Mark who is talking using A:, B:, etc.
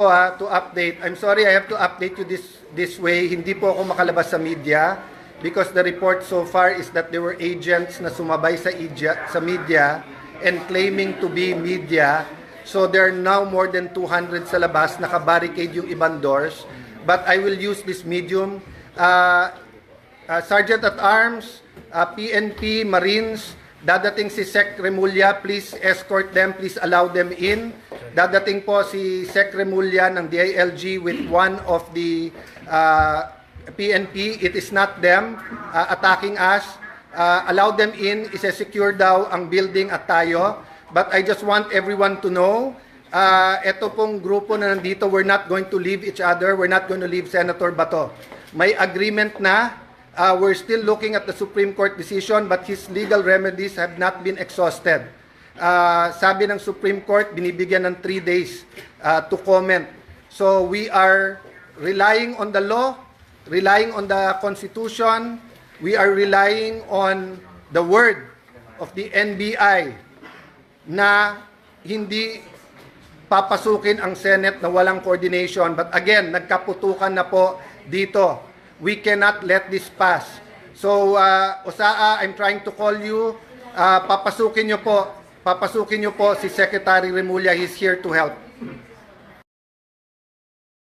A: To update. I'm sorry, I have to update you this way. Hindi po ako makalabas sa media because the report so far is that there were agents na sumabay sa media and claiming to be media. So there are now more than 200 sa labas, naka-barricade yung ibang doors. But I will use this medium. Sergeant at Arms, PNP, Marines, dadating si Sec Remulla, please escort them, please allow them in. Dadating po si Sec Remulla ng DILG with one of the PNP. It is not them attacking us. Allow them in. Isa-secure daw ang building at tayo. But I just want everyone to know, ito pong grupo na nandito, we're not going to leave each other. We're not going to leave Senator Bato. May agreement na. We're still looking at the Supreme Court decision, but his legal remedies have not been exhausted. Sabi ng Supreme Court, binibigyan ng 3 days to comment. So we are relying on the law, relying on the Constitution, we are relying on the word of the NBI na hindi papasukin ang Senate na walang coordination. But again, nagkaputukan na po dito. We cannot let this pass. So, Osaa, I'm trying to call you. Papasukin niyo po si Secretary Remulla. He's here to help.